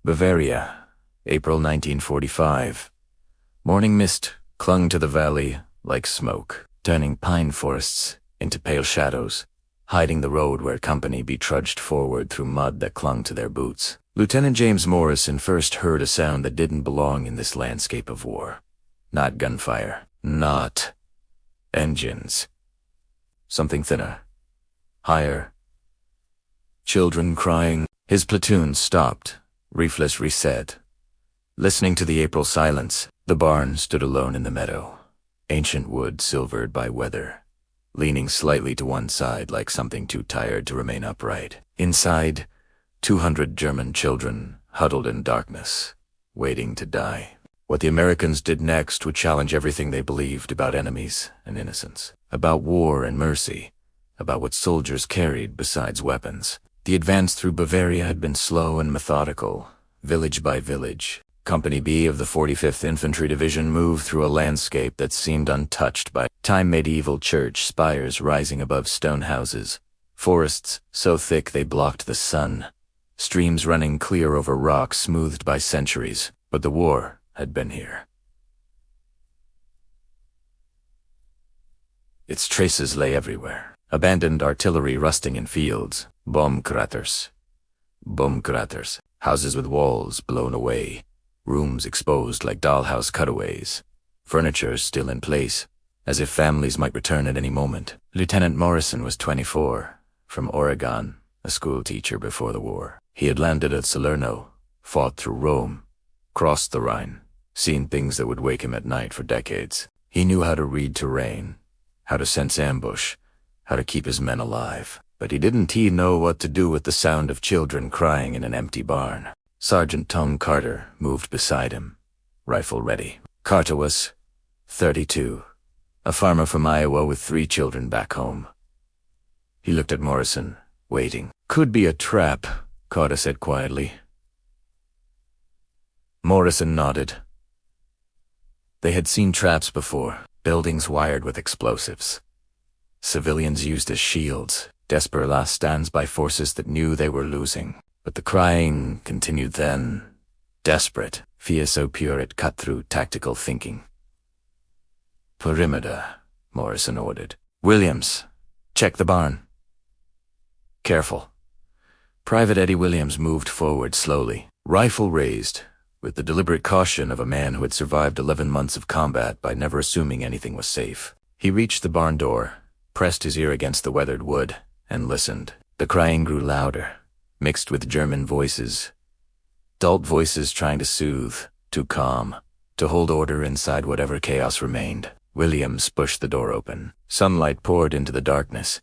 Bavaria, April 1945. Morning mist clung to the valley like smoke, turning pine forests into pale shadows, hiding the road where company trudged forward through mud that clung to their boots. Lieutenant James Morrison first heard a sound that didn't belong in this landscape of war. Not gunfire, not engines. Something thinner, higher. Children crying. His platoon stopped, reflex reset. Listening to the April silence, the barn stood alone in the meadow, ancient wood silvered by weather, leaning slightly to one side like something too tired to remain upright. Inside, 200 German children huddled in darkness, waiting to die. What the Americans did next would challenge everything they believed about enemies and innocence, about war and mercy, about what soldiers carried besides weapons. The advance through Bavaria had been slow and methodical, village by village. Company B of the 45th Infantry Division moved through a landscape that seemed untouched by time. Medieval church spires rising above stone houses, forests so thick they blocked the sun, streams running clear over rocks smoothed by centuries. But the war had been here. Its traces lay everywhere. Abandoned artillery rusting in fields, bomb craters, houses with walls blown away, rooms exposed like dollhouse cutaways, furniture still in place, as if families might return at any moment. Lieutenant Morrison was 24, from Oregon, a school teacher before the war. He had landed at Salerno, fought through Rome, crossed the Rhine, seen things that would wake him at night for decades. He knew how to read terrain, how to sense ambush, how to keep his men alive. But he didn't know what to do with the sound of children crying in an empty barn. Sergeant Tom Carter moved beside him, rifle ready. Carter was 32, a farmer from Iowa with 3 children back home. He looked at Morrison, waiting. "Could be a trap," Carter said quietly. Morrison nodded. They had seen traps before, buildings wired with explosives. Civilians used as shields, desperate last stands by forces that knew they were losing. But the crying continued then, desperate, fear so pure it cut through tactical thinking. "Perimeter," Morrison ordered. "Williams, check the barn." "Careful." Private Eddie Williams moved forward slowly, rifle raised, with the deliberate caution of a man who had survived 11 months of combat by never assuming anything was safe. He reached the barn door, pressed his ear against the weathered wood, and listened. The crying grew louder, mixed with German voices. Adult voices trying to soothe, to calm, to hold order inside whatever chaos remained. Williams pushed the door open. Sunlight poured into the darkness,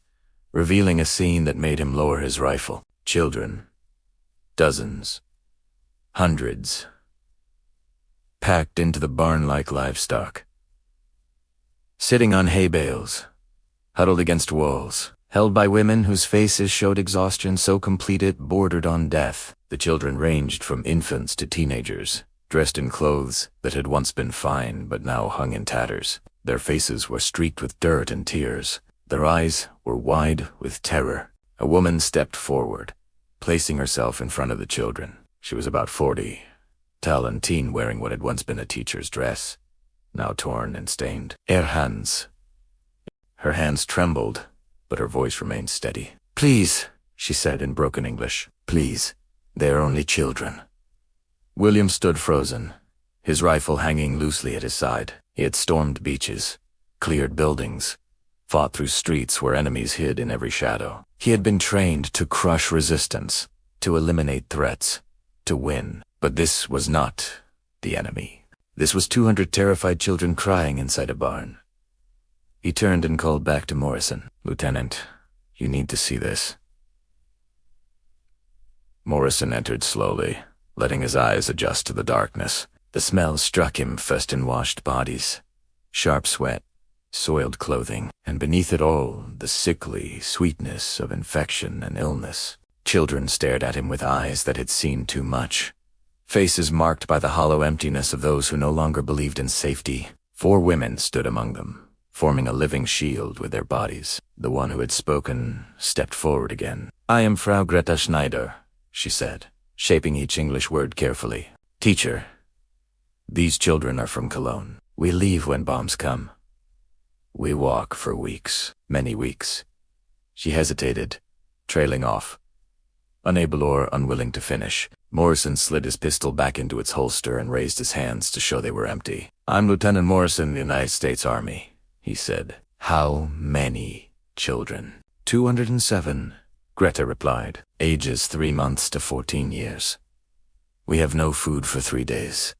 revealing a scene that made him lower his rifle. Children. Dozens. Hundreds. Packed into the barn like livestock. Sitting on hay bales, huddled against walls, held by women whose faces showed exhaustion so complete it bordered on death. The children ranged from infants to teenagers, dressed in clothes that had once been fine but now hung in tatters. Their faces were streaked with dirt and tears. Their eyes were wide with terror. A woman stepped forward, placing herself in front of the children. She was about 40, tall and teen, wearing what had once been a teacher's dress, now torn and stained. Her hands trembled, but her voice remained steady. "Please," she said in broken English. "Please, they are only children." William stood frozen, his rifle hanging loosely at his side. He had stormed beaches, cleared buildings, fought through streets where enemies hid in every shadow. He had been trained to crush resistance, to eliminate threats, to win. But this was not the enemy. This was 200 terrified children crying inside a barn. He turned and called back to Morrison. "Lieutenant, you need to see this." Morrison entered slowly, letting his eyes adjust to the darkness. The smell struck him first in washed bodies, sharp sweat, soiled clothing, and beneath it all, the sickly sweetness of infection and illness. Children stared at him with eyes that had seen too much, faces marked by the hollow emptiness of those who no longer believed in safety. 4 women stood among them, forming a living shield with their bodies. The one who had spoken stepped forward again. "I am Frau Greta Schneider," she said, shaping each English word carefully. Teacher, these children are from Cologne. We leave when bombs come. We walk for weeks, many weeks. She hesitated, trailing off. Unable or unwilling to finish, Morrison slid his pistol back into its holster and raised his hands to show they were empty. I'm Lieutenant Morrison in the United States Army, he said. How many children? 207, Greta replied. Ages 3 months to 14 years. We have no food for 3 days.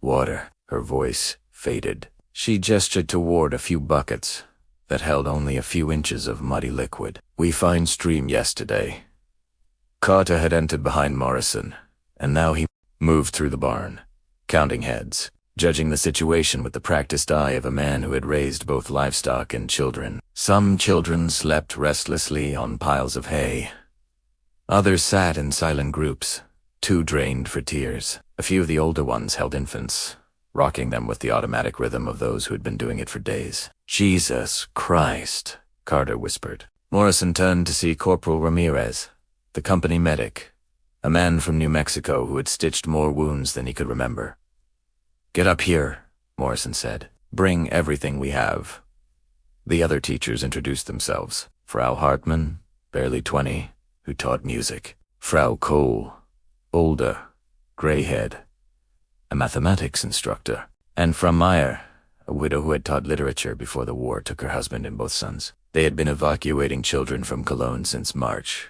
Water. Her voice faded. She gestured toward a few buckets that held only a few inches of muddy liquid. We find stream yesterday. Carter had entered behind Morrison, and now he moved through the barn, counting heads, judging the situation with the practiced eye of a man who had raised both livestock and children. Some children slept restlessly on piles of hay. Others sat in silent groups, too drained for tears. A few of the older ones held infants, rocking them with the automatic rhythm of those who had been doing it for days. Jesus Christ, Carter whispered. Morrison turned to see Corporal Ramirez, the company medic, a man from New Mexico who had stitched more wounds than he could remember. Get up here, Morrison said. Bring everything we have. The other teachers introduced themselves. Frau Hartmann, barely 20, who taught music. Frau Cole, older, gray-head, a mathematics instructor. And Frau Meyer, a widow who had taught literature before the war took her husband and both sons. They had been evacuating children from Cologne since March,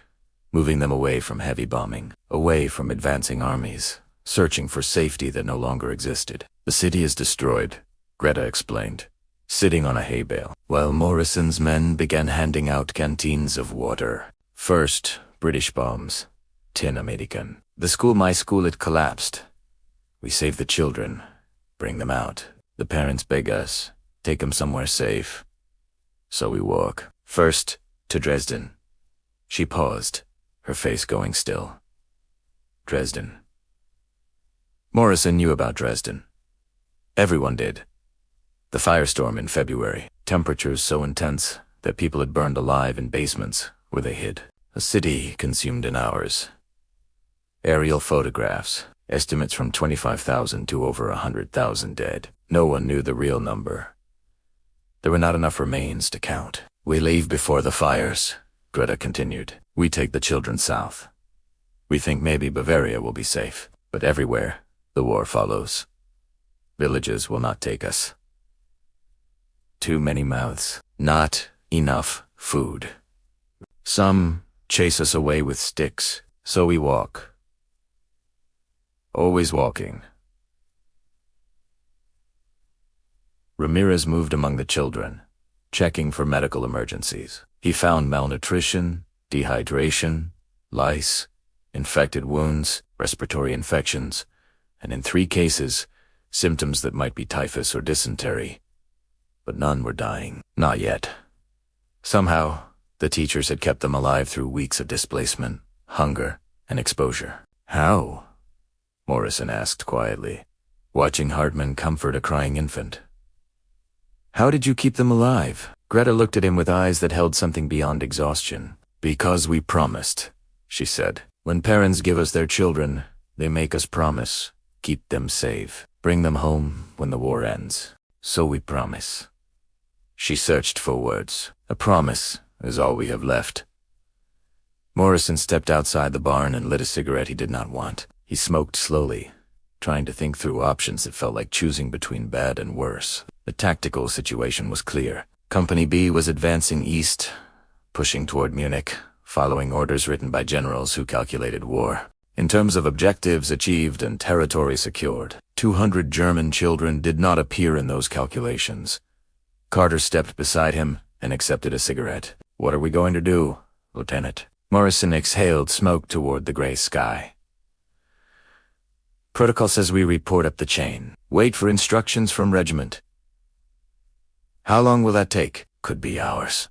moving them away from heavy bombing, away from advancing armies, searching for safety that no longer existed. The city is destroyed, Greta explained, sitting on a hay bale, while Morrison's men began handing out canteens of water. First, British bombs, tin American. My school had collapsed. We save the children, bring them out. The parents beg us, take them somewhere safe. So we walk. First, to Dresden. She paused, her face going still. Dresden. Morrison knew about Dresden. Everyone did. The firestorm in February, temperatures so intense that people had burned alive in basements where they hid. A city consumed in hours. Aerial photographs, estimates from 25,000 to over 100,000 dead. No one knew the real number. There were not enough remains to count. We leave before the fires, Greta continued. We take the children south. We think maybe Bavaria will be safe, but everywhere the war follows. Villages will not take us. Too many mouths, not enough food. Some chase us away with sticks, so we walk. Always walking. Ramirez moved among the children, checking for medical emergencies. He found malnutrition, dehydration, lice, infected wounds, respiratory infections, and in 3 cases, symptoms that might be typhus or dysentery. But none were dying. Not yet. Somehow, the teachers had kept them alive through weeks of displacement, hunger, and exposure. How? Morrison asked quietly, watching Hartmann comfort a crying infant. How did you keep them alive? Greta looked at him with eyes that held something beyond exhaustion. Because we promised, she said. When parents give us their children, they make us promise. Keep them safe. Bring them home when the war ends. So we promise. She searched for words. A promise is all we have left. Morrison stepped outside the barn and lit a cigarette he did not want. He smoked slowly, trying to think through options that felt like choosing between bad and worse. The tactical situation was clear. Company B was advancing east, pushing toward Munich, following orders written by generals who calculated war. In terms of objectives achieved and territory secured, 200 German children did not appear in those calculations. Carter stepped beside him and accepted a cigarette. What are we going to do, Lieutenant? Morrison exhaled smoke toward the gray sky. Protocol says we report up the chain. Wait for instructions from regiment. How long will that take? Could be hours.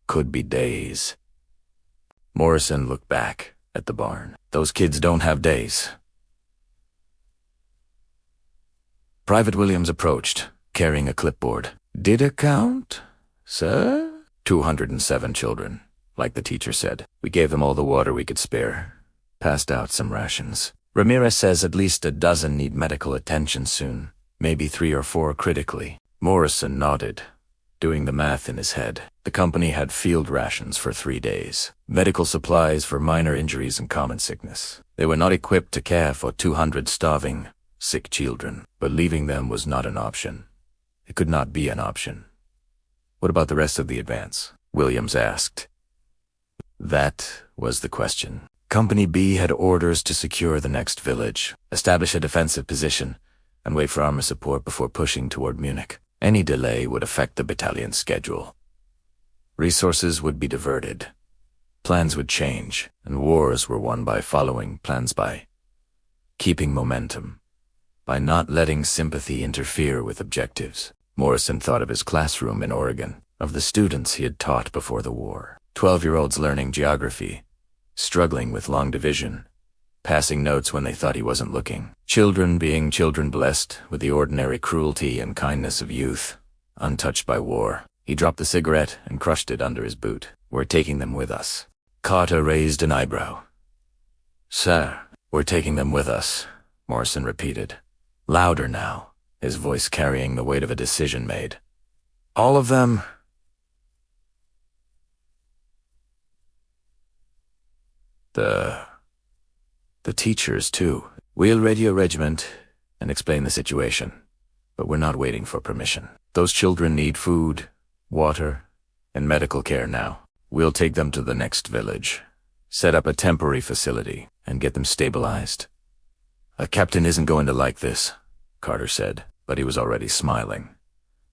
Could be days. Morrison looked back at the barn. Those kids don't have days. Private Williams approached, carrying a clipboard. Did it count, sir? 207 children, like the teacher said. We gave them all the water we could spare. passed out some rations. Ramirez says at least a dozen need medical attention soon, maybe 3 or 4 critically. Morrison nodded, doing the math in his head. The company had field rations for 3 days, medical supplies for minor injuries and common sickness. They were not equipped to care for 200 starving, sick children, but leaving them was not an option. It could not be an option. What about the rest of the advance? Williams asked. That was the question. Company B had orders to secure the next village, establish a defensive position, and wait for armor support before pushing toward Munich. Any delay would affect the battalion's schedule. Resources would be diverted. Plans would change, and wars were won by following plans, by keeping momentum, by not letting sympathy interfere with objectives. Morrison thought of his classroom in Oregon, of the students he had taught before the war. 12-year-olds learning geography, struggling with long division, passing notes when they thought he wasn't looking. Children being children, blessed with the ordinary cruelty and kindness of youth, untouched by war. He dropped the cigarette and crushed it under his boot. We're taking them with us. Carter raised an eyebrow. Sir, we're taking them with us, Morrison repeated. Louder now, his voice carrying the weight of a decision made. All of them? The teachers, too. We'll radio regiment and explain the situation, but we're not waiting for permission. Those children need food, water, and medical care now. We'll take them to the next village, set up a temporary facility, and get them stabilized. A captain isn't going to like this, Carter said, but he was already smiling.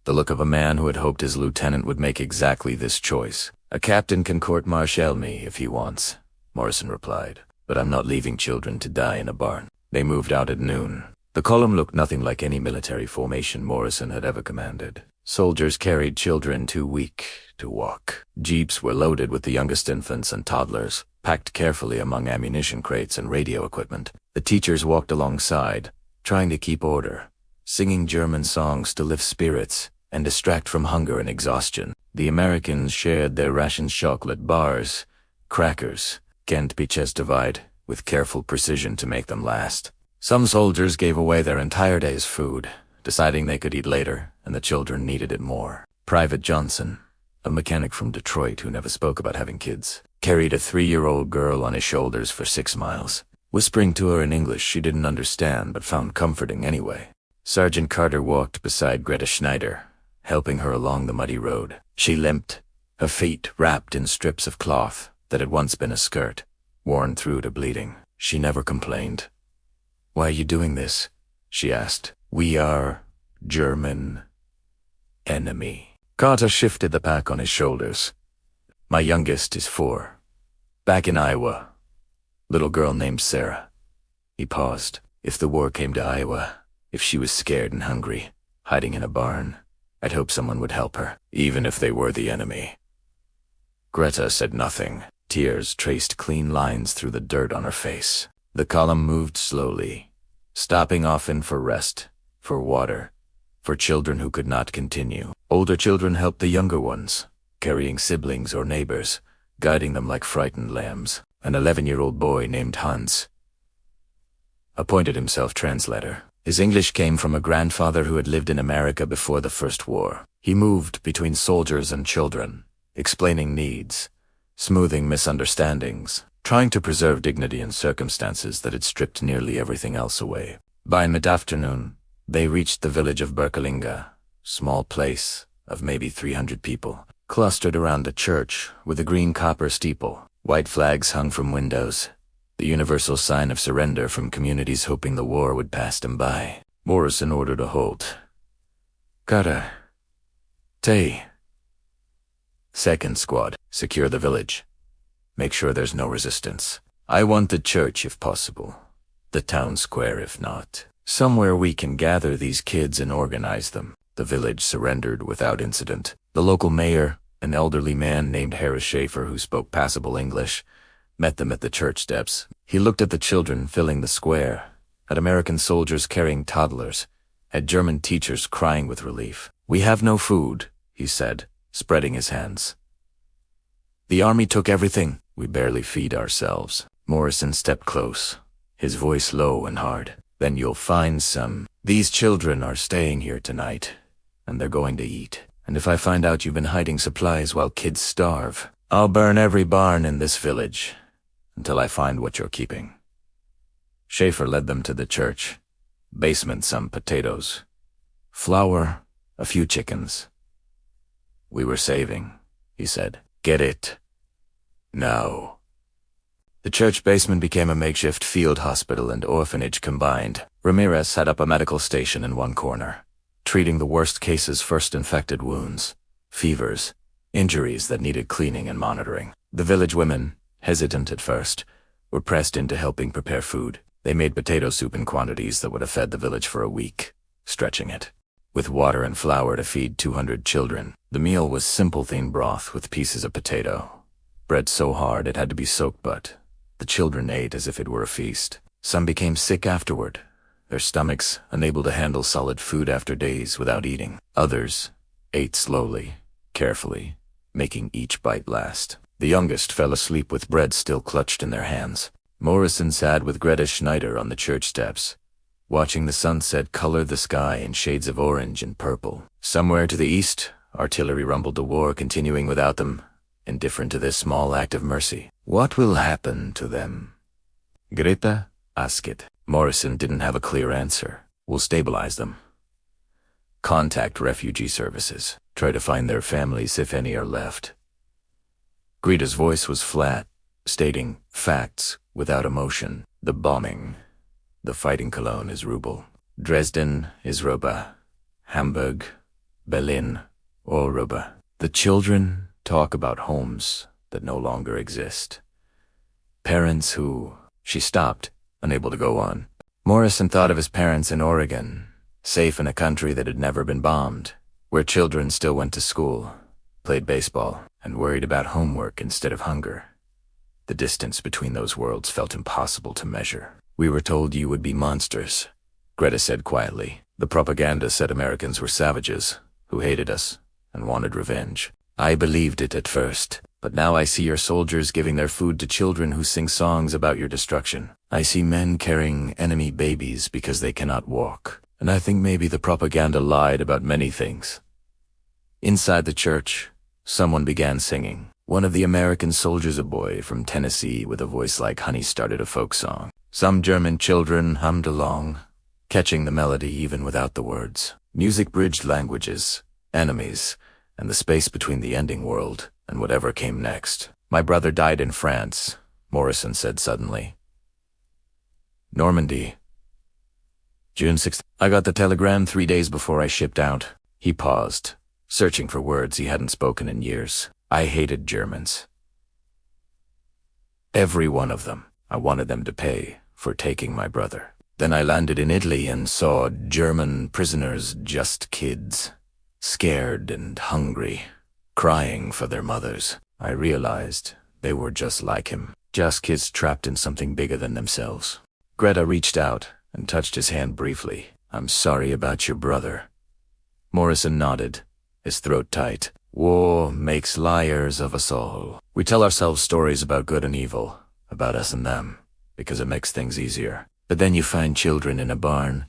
The look of a man who had hoped his lieutenant would make exactly this choice. A captain can court-martial me if he wants, Morrison replied, but I'm not leaving children to die in a barn. They moved out at noon. The column looked nothing like any military formation Morrison had ever commanded. Soldiers carried children too weak to walk. Jeeps were loaded with the youngest infants and toddlers, packed carefully among ammunition crates and radio equipment. The teachers walked alongside, trying to keep order, singing German songs to lift spirits and distract from hunger and exhaustion. The Americans shared their rations, chocolate bars, crackers, Ghent Beaches divide, with careful precision to make them last. Some soldiers gave away their entire day's food, deciding they could eat later, and the children needed it more. Private Johnson, a mechanic from Detroit who never spoke about having kids, carried a 3-year-old girl on his shoulders for 6 miles, whispering to her in English she didn't understand but found comforting anyway. Sergeant Carter walked beside Greta Schneider, helping her along the muddy road. She limped, her feet wrapped in strips of cloth that had once been a skirt, worn through to bleeding. She never complained. Why are you doing this? She asked. We are German enemy. Carter shifted the pack on his shoulders. My youngest is 4. Back in Iowa. Little girl named Sarah. He paused. If the war came to Iowa, if she was scared and hungry, hiding in a barn, I'd hope someone would help her, even if they were the enemy. Greta said nothing. Tears traced clean lines through the dirt on her face. The column moved slowly, stopping often for rest, for water, for children who could not continue. Older children helped the younger ones, carrying siblings or neighbors, guiding them like frightened lambs. An 11-year-old boy named Hans appointed himself translator. His English came from a grandfather who had lived in America before the First War. He moved between soldiers and children, explaining needs, smoothing misunderstandings, trying to preserve dignity in circumstances that had stripped nearly everything else away. By mid-afternoon, they reached the village of Berkelinga, small place of maybe 300 people, clustered around a church with a green copper steeple. White flags hung from windows, the universal sign of surrender from communities hoping the war would pass them by. Morrison ordered a halt. Carter. Tay. Second squad, secure the village. Make sure there's no resistance. I want the church if possible. The town square if not. Somewhere we can gather these kids and organize them. The village surrendered without incident. The local mayor, an elderly man named Harris Schaefer who spoke passable English, met them at the church steps. He looked at the children filling the square, at American soldiers carrying toddlers, at German teachers crying with relief. We have no food, he said, spreading his hands. The army took everything. We barely feed ourselves. Morrison stepped close, his voice low and hard. Then you'll find some. These children are staying here tonight, and they're going to eat. And if I find out you've been hiding supplies while kids starve, I'll burn every barn in this village until I find what you're keeping. Schaefer led them to the church. Basement, some potatoes. Flour, a few chickens. We were saving, he said. Get it? Now. The church basement became a makeshift field hospital and orphanage combined. Ramirez set up a medical station in one corner, treating the worst cases, first infected wounds, fevers, injuries that needed cleaning and monitoring. The village women, hesitant at first, were pressed into helping prepare food. They made potato soup in quantities that would have fed the village for a week, stretching it, with water and flour to feed 200 children. The meal was simple thin broth with pieces of potato, bread so hard it had to be soaked, but the children ate as if it were a feast. Some became sick afterward, their stomachs unable to handle solid food after days without eating. Others ate slowly, carefully, making each bite last. The youngest fell asleep with bread still clutched in their hands. Morrison sat with Greta Schneider on the church steps, watching the sunset color the sky in shades of orange and purple. Somewhere to the east, artillery rumbled the war continuing without them, indifferent to this small act of mercy. What will happen to them? Greta asked it. Morrison didn't have a clear answer. We'll stabilize them. Contact refugee services. Try to find their families if any are left. Greta's voice was flat, stating facts without emotion. The bombing. The fighting Cologne is ruble. Dresden is ruba. Hamburg, Berlin, all ruba. The children talk about homes that no longer exist. Parents who... She stopped, unable to go on. Morrison thought of his parents in Oregon, safe in a country that had never been bombed, where children still went to school, played baseball, and worried about homework instead of hunger. The distance between those worlds felt impossible to measure. We were told you would be monsters, Greta said quietly. The propaganda said Americans were savages, who hated us and wanted revenge. I believed it at first, but now I see your soldiers giving their food to children who sing songs about your destruction. I see men carrying enemy babies because they cannot walk, and I think maybe the propaganda lied about many things. Inside the church, someone began singing. One of the American soldiers, a boy from Tennessee with a voice like honey, started a folk song. Some German children hummed along, catching the melody even without the words. Music bridged languages, enemies, and the space between the ending world and whatever came next. My brother died in France, Morrison said suddenly. Normandy. June 6th. I got the telegram 3 days before I shipped out. He paused, searching for words he hadn't spoken in years. I hated Germans. Every one of them. I wanted them to pay for taking my brother. Then I landed in Italy and saw German prisoners, just kids, scared and hungry, crying for their mothers. I realized they were just like him, just kids trapped in something bigger than themselves. Greta reached out and touched his hand briefly. I'm sorry about your brother. Morrison nodded, his throat tight. War makes liars of us all. We tell ourselves stories about good and evil, about us and them, because it makes things easier. But then you find children in a barn,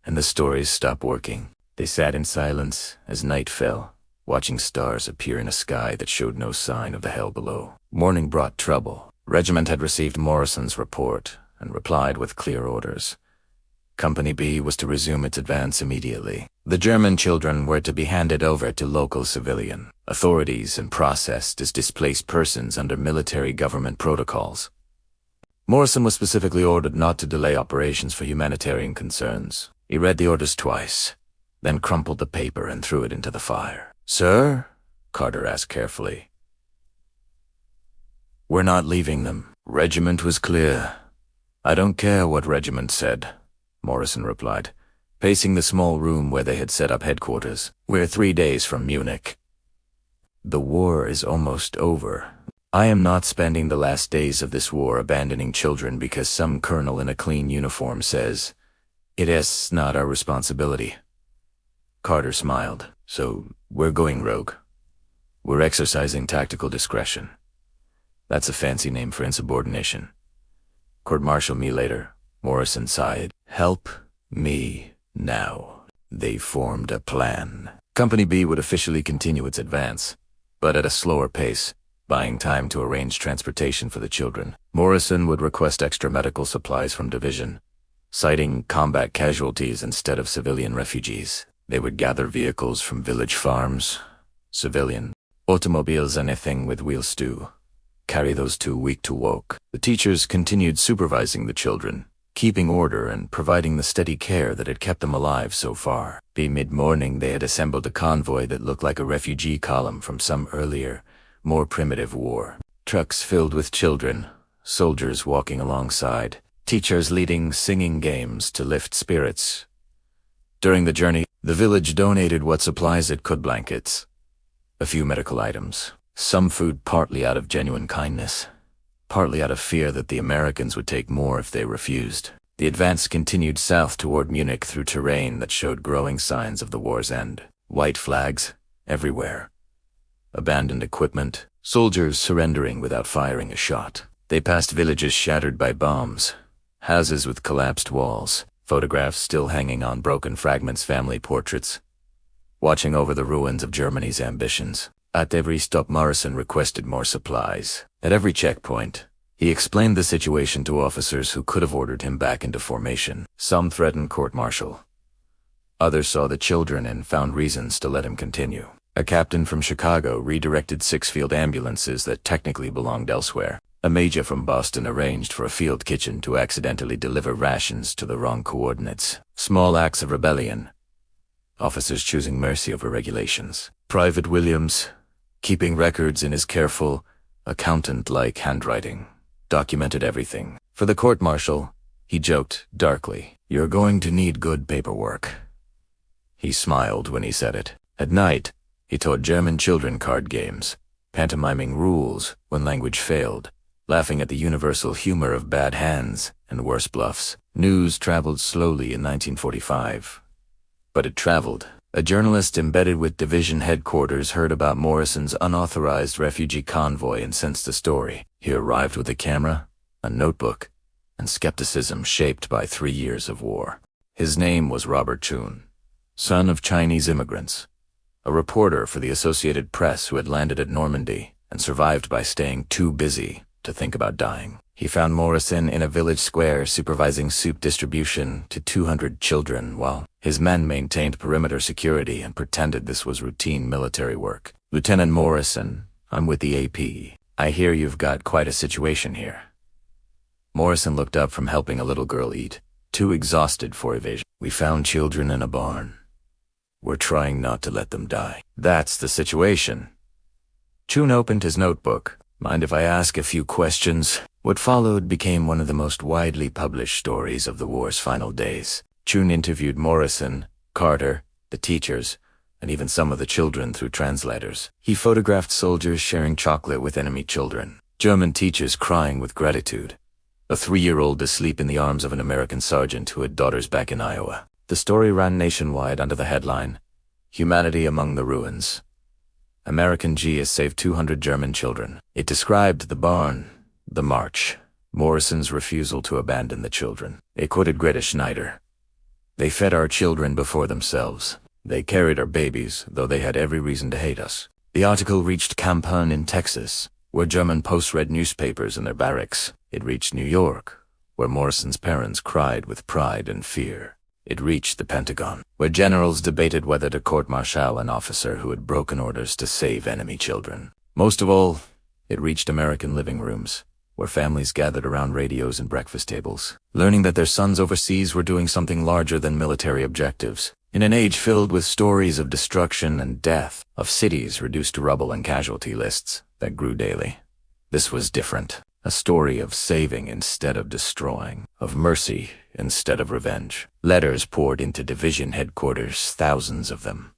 and the stories stop working. They sat in silence as night fell, watching stars appear in a sky that showed no sign of the hell below. Morning brought trouble. Regiment had received Morrison's report and replied with clear orders. Company B was to resume its advance immediately. The German children were to be handed over to local civilian authorities and processed as displaced persons under military government protocols. Morrison was specifically ordered not to delay operations for humanitarian concerns. He read the orders twice, then crumpled the paper and threw it into the fire. Sir? Carter asked carefully. We're not leaving them. Regiment was clear. I don't care what regiment said, Morrison replied, pacing the small room where they had set up headquarters. We're 3 days from Munich. The war is almost over. I am not spending the last days of this war abandoning children because some colonel in a clean uniform says, it is not our responsibility. Carter smiled. So, we're going rogue. We're exercising tactical discretion. That's a fancy name for insubordination. Court-martial me later, Morrison sighed. Help me now. They formed a plan. Company B would officially continue its advance, but at a slower pace, buying time to arrange transportation for the children. Morrison would request extra medical supplies from Division, citing combat casualties instead of civilian refugees. They would gather vehicles from village farms, civilian, automobiles, anything with wheels to carry those too weak to walk. The teachers continued supervising the children, keeping order and providing the steady care that had kept them alive so far. By mid-morning they had assembled a convoy that looked like a refugee column from some earlier, more primitive war. Trucks filled with children, soldiers walking alongside, teachers leading singing games to lift spirits. During the journey, the village donated what supplies it could: blankets, a few medical items, some food, partly out of genuine kindness, partly out of fear that the Americans would take more if they refused. The advance continued south toward Munich through terrain that showed growing signs of the war's end. White flags everywhere, abandoned equipment, soldiers surrendering without firing a shot. They passed villages shattered by bombs, houses with collapsed walls, photographs still hanging on broken fragments, family portraits, watching over the ruins of Germany's ambitions. At every stop, Morrison requested more supplies. At every checkpoint, he explained the situation to officers who could have ordered him back into formation. Some threatened court-martial. Others saw the children and found reasons to let him continue. A captain from Chicago redirected 6 field ambulances that technically belonged elsewhere. A major from Boston arranged for a field kitchen to accidentally deliver rations to the wrong coordinates. Small acts of rebellion. Officers choosing mercy over regulations. Private Williams, keeping records in his careful, accountant-like handwriting, documented everything. For the court-martial, he joked darkly, "You're going to need good paperwork." He smiled when he said it. At night, he taught German children card games, pantomiming rules when language failed, laughing at the universal humor of bad hands and worse bluffs. News traveled slowly in 1945. But it traveled. A journalist embedded with division headquarters heard about Morrison's unauthorized refugee convoy and sensed the story. He arrived with a camera, a notebook, and skepticism shaped by 3 years of war. His name was Robert Chun, son of Chinese immigrants, a reporter for the Associated Press who had landed at Normandy and survived by staying too busy to think about dying. He found Morrison in a village square supervising soup distribution to 200 children while his men maintained perimeter security and pretended this was routine military work. "Lieutenant Morrison, I'm with the AP. I hear you've got quite a situation here." Morrison looked up from helping a little girl eat, too exhausted for evasion. "We found children in a barn. We're trying not to let them die." "That's the situation." Chun opened his notebook. "Mind if I ask a few questions?" What followed became one of the most widely published stories of the war's final days. Chun interviewed Morrison, Carter, the teachers, and even some of the children through translators. He photographed soldiers sharing chocolate with enemy children, German teachers crying with gratitude, a 3-year-old asleep in the arms of an American sergeant who had daughters back in Iowa. The story ran nationwide under the headline, "Humanity Among the Ruins. American G has saved 200 German children." It described the barn, the march, Morrison's refusal to abandon the children. It quoted Greta Schneider. "They fed our children before themselves. They carried our babies, though they had every reason to hate us." The article reached Campan in Texas, where German posts read newspapers in their barracks. It reached New York, where Morrison's parents cried with pride and fear. It reached the Pentagon, where generals debated whether to court-martial an officer who had broken orders to save enemy children. Most of all, it reached American living rooms, where families gathered around radios and breakfast tables, learning that their sons overseas were doing something larger than military objectives. In an age filled with stories of destruction and death, of cities reduced to rubble and casualty lists that grew daily, this was different. A story of saving instead of destroying, of mercy instead of revenge. Letters poured into division headquarters, thousands of them.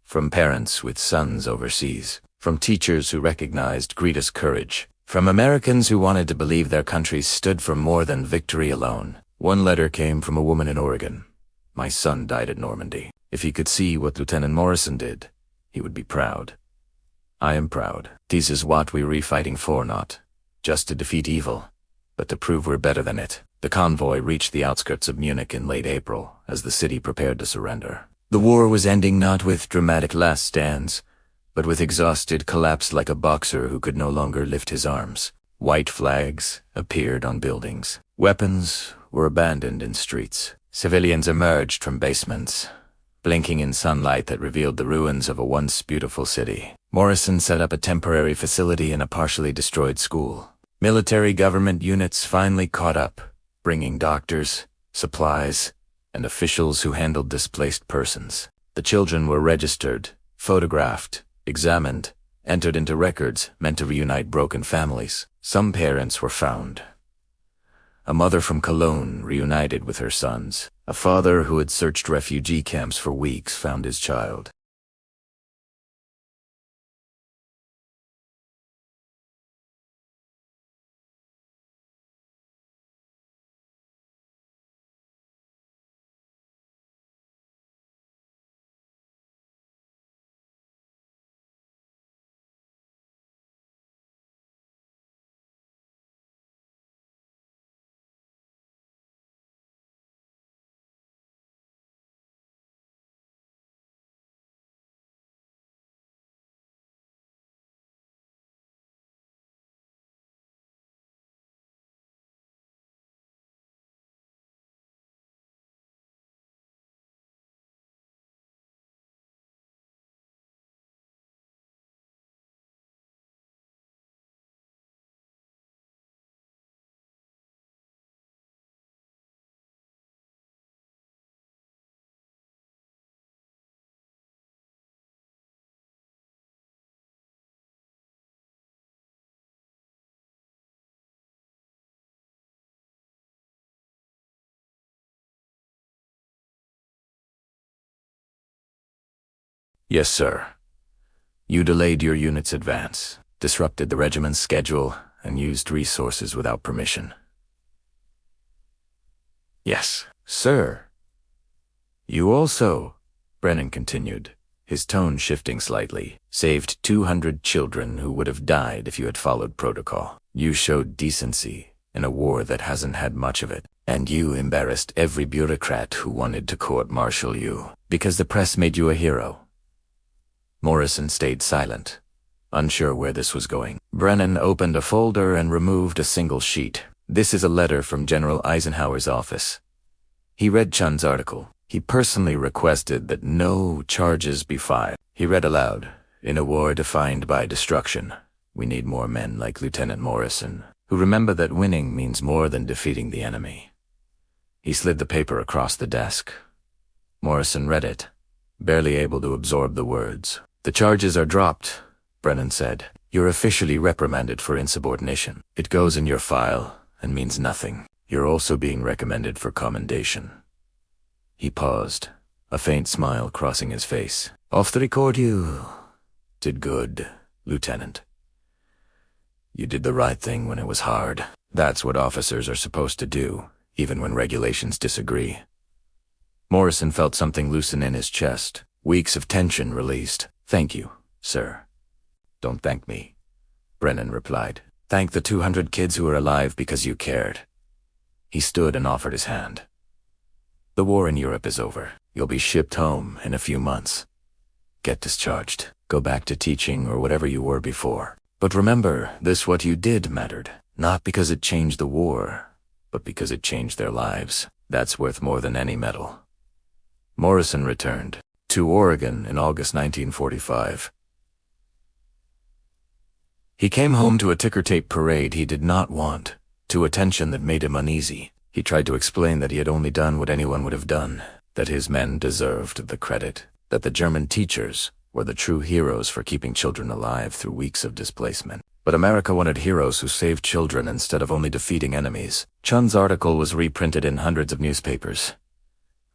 From parents with sons overseas, from teachers who recognized Greta's courage, from Americans who wanted to believe their countries stood for more than victory alone. One letter came from a woman in Oregon. "My son died at Normandy. If he could see what Lieutenant Morrison did, he would be proud. I am proud. This is what we're fighting for, not just to defeat evil, but to prove we're better than it. The convoy reached the outskirts of Munich in late April, as the city prepared to surrender. The war was ending not with dramatic last stands, but with exhausted collapse like a boxer who could no longer lift his arms. White flags appeared on buildings. Weapons were abandoned in streets. Civilians emerged from basements, blinking in sunlight that revealed the ruins of a once beautiful city. Morrison set up a temporary facility in a partially destroyed school. Military government units finally caught up, bringing doctors, supplies, and officials who handled displaced persons. The children were registered, photographed, examined, entered into records meant to reunite broken families. Some parents were found. A mother from Cologne reunited with her sons. A father who had searched refugee camps for weeks found his child. Yes, sir. You delayed your unit's advance, disrupted the regiment's schedule, and used resources without permission. Yes, sir. You also, Brennan continued, his tone shifting slightly, saved 200 children who would have died if you had followed protocol. You showed decency in a war that hasn't had much of it, and you embarrassed every bureaucrat who wanted to court-martial you, because the press made you a hero. Morrison stayed silent, unsure where this was going. Brennan opened a folder and removed a single sheet. This is a letter from General Eisenhower's office. He read Chun's article. He personally requested that no charges be filed. He read aloud, "In a war defined by destruction, we need more men like Lieutenant Morrison, who remember that winning means more than defeating the enemy." He slid the paper across the desk. Morrison read it, barely able to absorb the words. "The charges are dropped," Brennan said. "You're officially reprimanded for insubordination. It goes in your file and means nothing. You're also being recommended for commendation." He paused, a faint smile crossing his face. "Off the record, you did good, Lieutenant. You did the right thing when it was hard. That's what officers are supposed to do, even when regulations disagree." Morrison felt something loosen in his chest, weeks of tension released. "Thank you, sir." "Don't thank me," Brennan replied. "Thank the 200 kids who are alive because you cared." He stood and offered his hand. "The war in Europe is over. You'll be shipped home in a few months. Get discharged. Go back to teaching or whatever you were before. But remember, what you did mattered. Not because it changed the war, but because it changed their lives. That's worth more than any medal." Morrison returned to Oregon in August 1945. He came home to a ticker-tape parade he did not want, to a tension that made him uneasy. He tried to explain that he had only done what anyone would have done, that his men deserved the credit, that the German teachers were the true heroes for keeping children alive through weeks of displacement. But America wanted heroes who saved children instead of only defeating enemies. Chun's article was reprinted in hundreds of newspapers.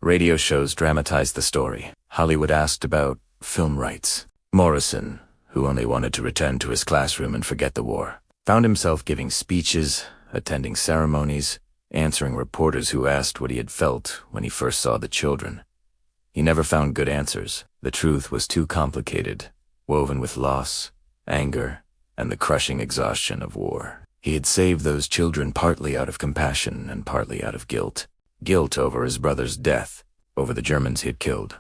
Radio shows dramatized the story. Hollywood asked about film rights. Morrison, who only wanted to return to his classroom and forget the war, found himself giving speeches, attending ceremonies, answering reporters who asked what he had felt when he first saw the children. He never found good answers. The truth was too complicated, woven with loss, anger, and the crushing exhaustion of war. He had saved those children partly out of compassion and partly out of guilt. Guilt over his brother's death, over the Germans he had killed,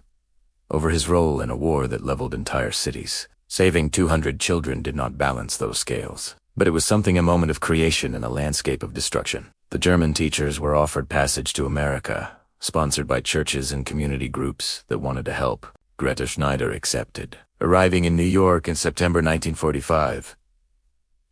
over his role in a war that leveled entire cities. Saving 200 children did not balance those scales, but it was something a moment of creation in a landscape of destruction. The German teachers were offered passage to America, sponsored by churches and community groups that wanted to help. Greta Schneider accepted. Arriving in New York in September 1945,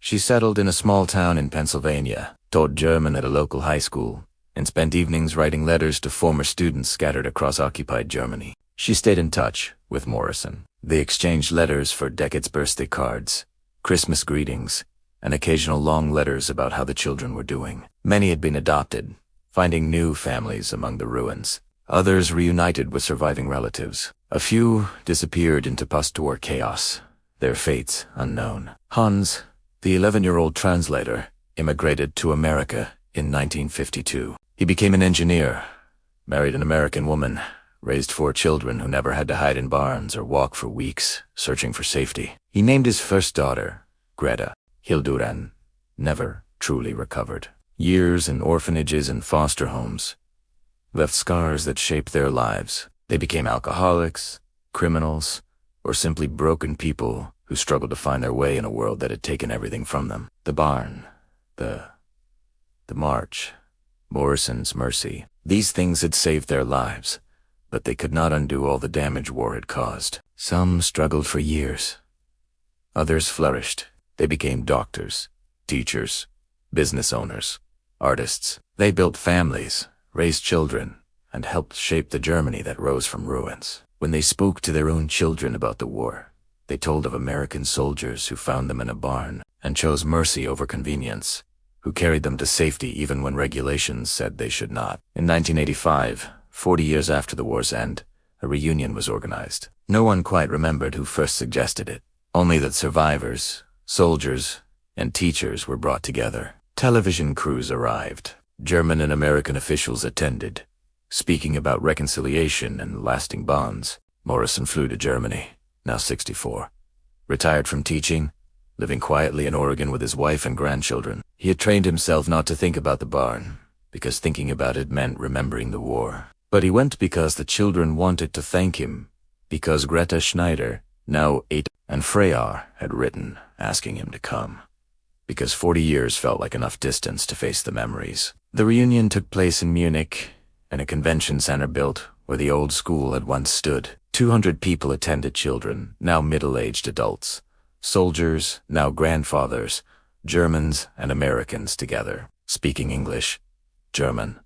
she settled in a small town in Pennsylvania, taught German at a local high school, and spent evenings writing letters to former students scattered across occupied Germany. She stayed in touch with Morrison. They exchanged letters for decades' birthday cards, Christmas greetings, and occasional long letters about how the children were doing. Many had been adopted, finding new families among the ruins. Others reunited with surviving relatives. A few disappeared into post-war chaos, their fates unknown. Hans, the 11-year-old translator, immigrated to America in 1952. He became an engineer, married an American woman, raised 4 children who never had to hide in barns or walk for weeks, searching for safety. He named his first daughter, Greta. Hilduran never truly recovered. Years in orphanages and foster homes left scars that shaped their lives. They became alcoholics, criminals, or simply broken people who struggled to find their way in a world that had taken everything from them. The barn, the march, Morrison's mercy. These things had saved their lives, but they could not undo all the damage war had caused. Some struggled for years. Others flourished. They became doctors, teachers, business owners, artists. They built families, raised children, and helped shape the Germany that rose from ruins. When they spoke to their own children about the war, they told of American soldiers who found them in a barn and chose mercy over convenience, who carried them to safety even when regulations said they should not. In 1985, 40 years after the war's end, a reunion was organized. No one quite remembered who first suggested it, only that survivors, soldiers, and teachers were brought together. Television crews arrived. German and American officials attended, speaking about reconciliation and lasting bonds. Morrison flew to Germany, now 64. Retired from teaching, living quietly in Oregon with his wife and grandchildren. He had trained himself not to think about the barn, because thinking about it meant remembering the war. But he went because the children wanted to thank him, because Greta Schneider, now 8, and Freyr had written, asking him to come, because 40 years felt like enough distance to face the memories. The reunion took place in Munich, in a convention center built where the old school had once stood. 200 people attended, children, now middle-aged adults, soldiers, now grandfathers, Germans and Americans together, speaking English, German,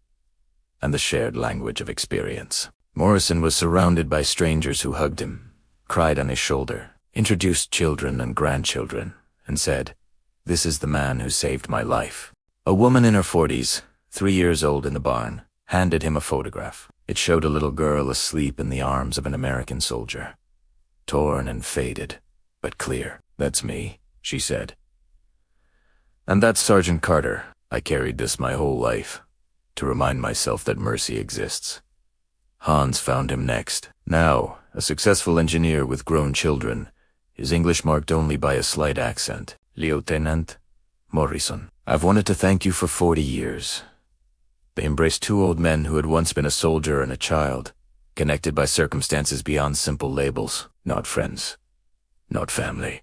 and the shared language of experience. Morrison was surrounded by strangers who hugged him, cried on his shoulder, introduced children and grandchildren, and said, "This is the man who saved my life." A woman in her 40s, 3 years old in the barn, handed him a photograph. It showed a little girl asleep in the arms of an American soldier. Torn and faded, but clear. "That's me," she said. "And that's Sergeant Carter. I carried this my whole life, to remind myself that mercy exists." Hans found him next. Now, a successful engineer with grown children, his English marked only by a slight accent. "Lieutenant Morrison, I've wanted to thank you for 40 years. They embraced 2 old men who had once been a soldier and a child, connected by circumstances beyond simple labels, not friends, not family.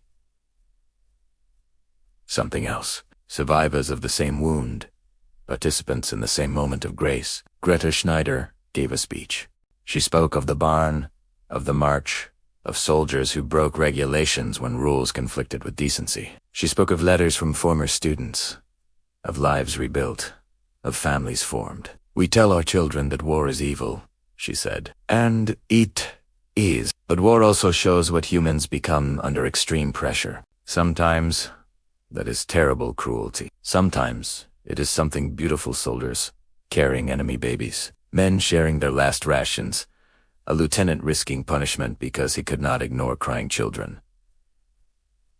Something else. Survivors of the same wound, participants in the same moment of grace. Greta Schneider gave a speech. She spoke of the barn, of the march, of soldiers who broke regulations when rules conflicted with decency. She spoke of letters from former students, of lives rebuilt, of families formed. "We tell our children that war is evil," she said, "and it is. But war also shows what humans become under extreme pressure. Sometimes that is terrible cruelty. Sometimes it is something beautiful: soldiers carrying enemy babies, men sharing their last rations, a lieutenant risking punishment because he could not ignore crying children."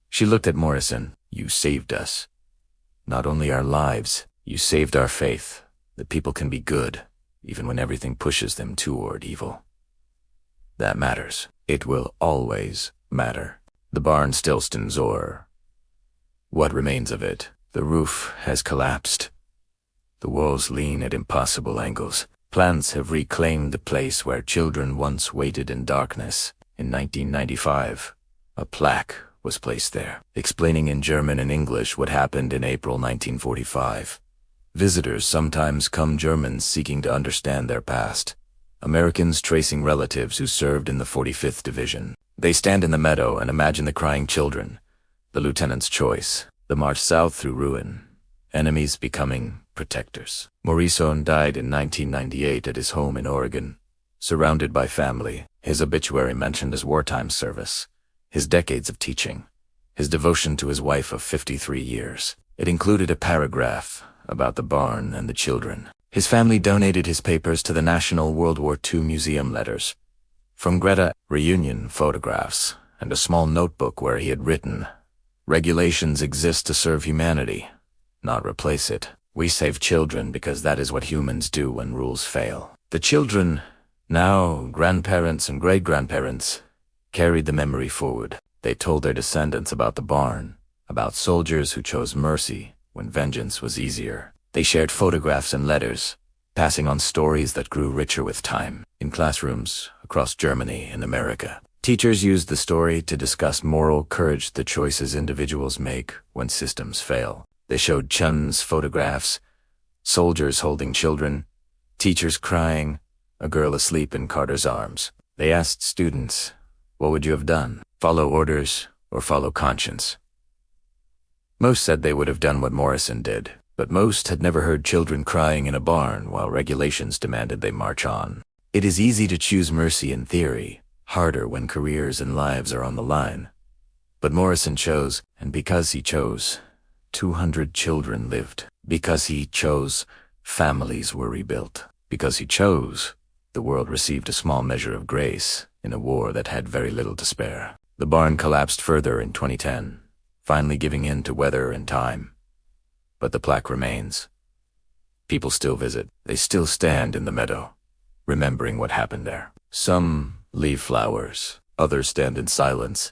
She looked at Morrison. "You saved us. Not only our lives, you saved our faith, that people can be good, even when everything pushes them toward evil. That matters. It will always matter." The barn still stands, or what remains of it. The roof has collapsed. The walls lean at impossible angles. Plants have reclaimed the place where children once waited in darkness. In 1995, a plaque was placed there, explaining in German and English what happened in April 1945. Visitors sometimes come Germans seeking to understand their past. Americans tracing relatives who served in the 45th Division. They stand in the meadow and imagine the crying children. The lieutenant's choice. The march south through ruin. Enemies becoming protectors. Morrison died in 1998 at his home in Oregon, surrounded by family. His obituary mentioned his wartime service, his decades of teaching, his devotion to his wife of 53 years. It included a paragraph about the barn and the children. His family donated his papers to the National World War II Museum letters. From Greta, reunion photographs, and a small notebook where he had written, "Regulations exist to serve humanity, not replace it. We save children because that is what humans do when rules fail." The children, now grandparents and great-grandparents, carried the memory forward. They told their descendants about the barn, about soldiers who chose mercy when vengeance was easier. They shared photographs and letters, passing on stories that grew richer with time. In classrooms across Germany and America, teachers used the story to discuss moral courage, the choices individuals make when systems fail. They showed Chun's photographs, soldiers holding children, teachers crying, a girl asleep in Carter's arms. They asked students, "What would you have done? Follow orders or follow conscience?" Most said they would have done what Morrison did, but most had never heard children crying in a barn while regulations demanded they march on. It is easy to choose mercy in theory, harder when careers and lives are on the line. But Morrison chose, and because he chose, 200 children lived. Because he chose, families were rebuilt. Because he chose, the world received a small measure of grace in a war that had very little to spare. The barn collapsed further in 2010, finally giving in to weather and time. But the plaque remains. People still visit. They still stand in the meadow, remembering what happened there. Some leave flowers. Others stand in silence,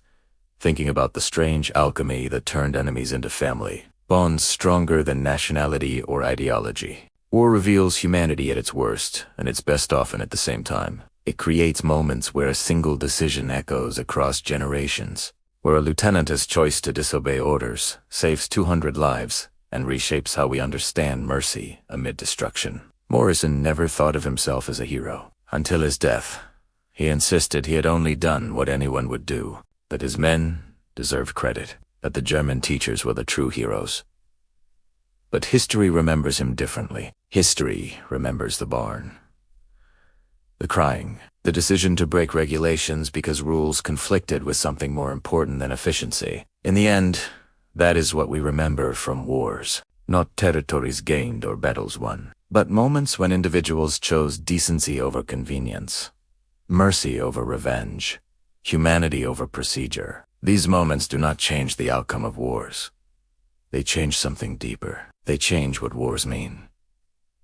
thinking about the strange alchemy that turned enemies into family. Bonds stronger than nationality or ideology. War reveals humanity at its worst, and its best often at the same time. It creates moments where a single decision echoes across generations, where a lieutenant's choice to disobey orders saves 200 lives and reshapes how we understand mercy amid destruction. Morrison never thought of himself as a hero. Until his death, he insisted he had only done what anyone would do, that his men deserved credit, that the German teachers were the true heroes. But history remembers him differently. History remembers the barn. The crying, the decision to break regulations because rules conflicted with something more important than efficiency. In the end, that is what we remember from wars. Not territories gained or battles won, but moments when individuals chose decency over convenience, mercy over revenge, humanity over procedure. These moments do not change the outcome of wars. They change something deeper. They change what wars mean.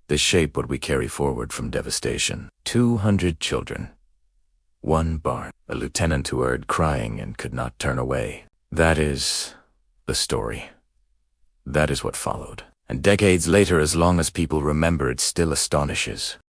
They shape what we carry forward from devastation. 200 children. One barn. A lieutenant who heard crying and could not turn away. That is the story. That is what followed. And decades later, as long as people remember, it still astonishes.